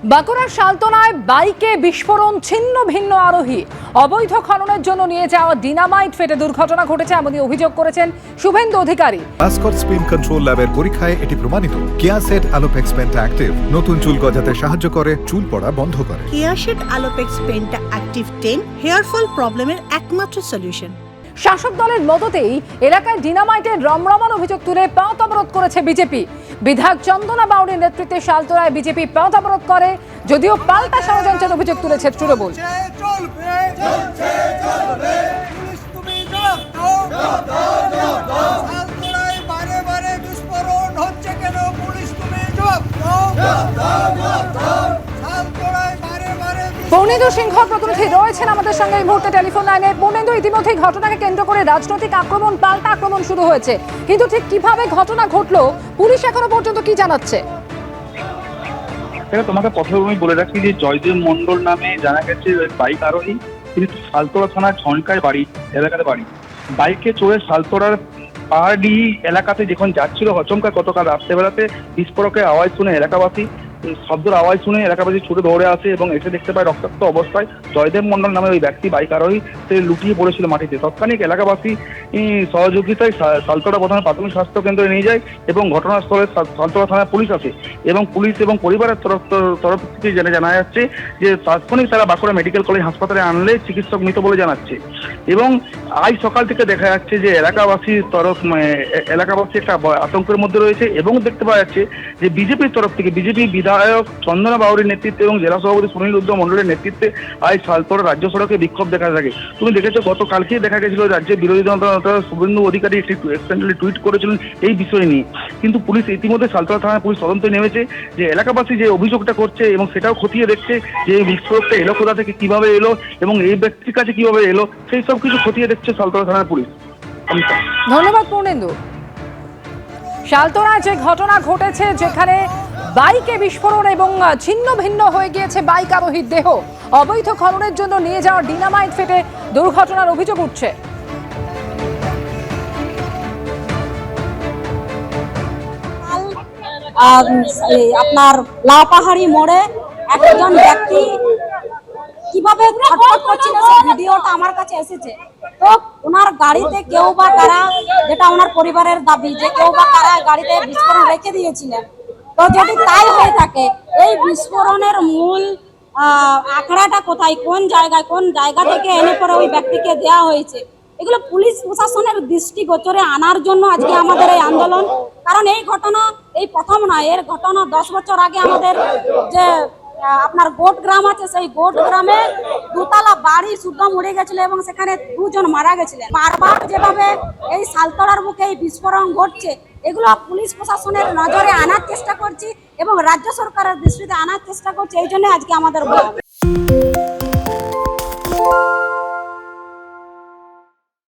বাঁকুড়ার শালতনায় বাইকে বিস্ফোরণ, ছিন্ন ভিন্ন আরোহী। অবৈধ খননের জন্য নিয়ে যাওয়া ডিনামাইট ফেটে দুর্ঘটনা ঘটেছে এমনই অভিযোগ করেছেন Suvendu Adhikari. Mascot spin control ল্যাবের পরীক্ষায় এটি প্রমাণিত। কেয়াসেট আলোপেক্স পেন্টা অ্যাক্টিভ নতুন চুল গজাতে সাহায্য করে, চুল পড়া বন্ধ করে। Keyaseth Alopex penta active 10 hair fall প্রবলেমের একমাত্র সলিউশন। শাসক দলের মদতেই এলাকায় ডিনামাইটের রমরমান অভিযোগ তুলে পথ অবরোধ করেছে বিজেপি। বিধায়ক চন্দনা বাউরির নেতৃত্বে শালতনায় বিজেপি পথ অবরোধ করে, যদিও পাল্টা ষড়যন্ত্রের অভিযোগ তুলেছে তৃণমূল। পৌনেন্দু সিংহ প্রতিনিধি রয়েছেন আমাদের সঙ্গে এই মুহূর্তে টেলিফোন লাইনে। পৌনেন্দু, ইতিমধ্যে ঘটনাকে কেন্দ্র করে রাজনৈতিক আক্রমণ, পাল্টা আক্রমণ শুরু হয়েছে, কিন্তু ঠিক কিভাবে ঘটনা ঘটলো পুলিশ এখনো পর্যন্ত কি জানাচ্ছে? তোমাকে প্রথমে আমি বলে রাখি যে জয়দেব মন্ডল নামে জানা গেছে বাইক আরোহী, তিনি শালতোড়া থানার ছনকায় বাড়ি এলাকাতে বাড়ি। বাইকে চড়ে শালতোড়ার পাহাড়ি এলাকাতে যখন যাচ্ছিল হচমকা গতকাল রাত্রেবেলাতে বিস্ফোরকের আওয়াজ শুনে এলাকাবাসী শব্দের আওয়াজ শুনে এলাকাবাসী ছুটে দৌড়ে আসে এবং এসে দেখতে পায় রক্তাক্ত অবস্থায় জয়দেব মন্ডল নামে ওই ব্যক্তি বাইক আরোহী সে লুটিয়ে পড়েছিল মাটিতে। তৎক্ষণিক এলাকাবাসী সহযোগিতায় শালতোড়া প্রধান প্রাথমিক স্বাস্থ্য কেন্দ্রে নিয়ে যায় এবং ঘটনাস্থলে শালতোড়া থানার পুলিশ আসে এবং পুলিশ এবং পরিবারের তরফ থেকে জানা যাচ্ছে যে তাৎক্ষণিক তারা বাঁকুড়া মেডিকেল কলেজ হাসপাতালে আনলে চিকিৎসক মৃত বলে জানাচ্ছে। এবং আজ সকাল থেকে দেখা যাচ্ছে যে এলাকাবাসী একটা আতঙ্কের মধ্যে রয়েছে এবং দেখতে পাওয়া যাচ্ছে যে বিজেপির তরফ থেকে বিজেপি বিধায়ক চন্দনা বাউরির নেতৃত্বে এবং জেলা সভাপতি সুনীল রুদ্র মন্ডলের নেতৃত্বে আজ শালতোড়া রাজ্য সড়কে বিক্ষোভ দেখা থাকে। তুমি দেখেছো গতকালকেই দেখা গেছিল রাজ্যের বিরোধী দলনেতা শুভেন্দু অধিকারী একটি টুইট করেছিলেন এই বিষয় নিয়ে, কিন্তু পুলিশ ইতিমধ্যে শালতোড়া থানায় পুলিশ তদন্তে নেমেছে যে এলাকাবাসী যে অভিযোগটা করছে এবং সেটাও খতিয়ে দেখছে যে এই বিস্ফোরকটা এলো কোথা থেকে, কিভাবে এলো এবং এই ব্যক্তির কাছে কিভাবে এলো, সেই সব কিছু খতিয়ে দেখছে শালতোড়া থানার পুলিশ। ধন্যবাদ পৌনেন্দু। শালতোড়ায় যে ঘটনা ঘটেছে, যেখানে বাইকে বিস্ফোরণ এবং ছিন্ন ভিন্ন হয়ে গিয়েছে বাইক আরোহীর দেহ, অবৈধ খননের জন্য নিয়ে যাওয়া ডিনামাইট ফেটে দুর্ঘটনার অভিযোগ উঠছে। আপনার লাপাহাড়ি মোড়ে একজন ব্যক্তি কিভাবে ছটফট করছিল সেই ভিডিওটা আমার কাছে এসেছে। তো ওনার গাড়িতে কেউ বা কারা, যেটা ওনার পরিবারের দাবি যে কেউ বা কারা গাড়িতে বিস্ফোরণ রেখে দিয়েছিলেন। তো যদি তাই হয়ে থাকে, এই বিস্ফোরণের মূল আখড়াটা কোথায়, কোন জায়গা থেকে এনে পরে ওই ব্যক্তিকে দেওয়া হয়েছে, এগুলো পুলিশ প্রশাসনের দৃষ্টিগোচরে আনার জন্য আজকে আমাদের এই আন্দোলন। কারণ এই ঘটনা এই প্রথম নয়, এর ঘটনা 10 বছর আগে আমাদের যে আপনার গোট গ্রাম আছে, সেই গোট গ্রামে দুতলা বাড়ি শুদ্ধ মরে গেছিল এবং সেখানে 2 জন মারা গেছিলেন। বারবার যেভাবে এই শালতোড়ার বুকে এই বিস্ফোরণ ঘটছে, এগুলো পুলিশ প্রশাসনের নজরে আনার চেষ্টা করছি এবং রাজ্য সরকারের দৃষ্টিতে আনার চেষ্টা করছি। এই জন্য আজকে আমাদের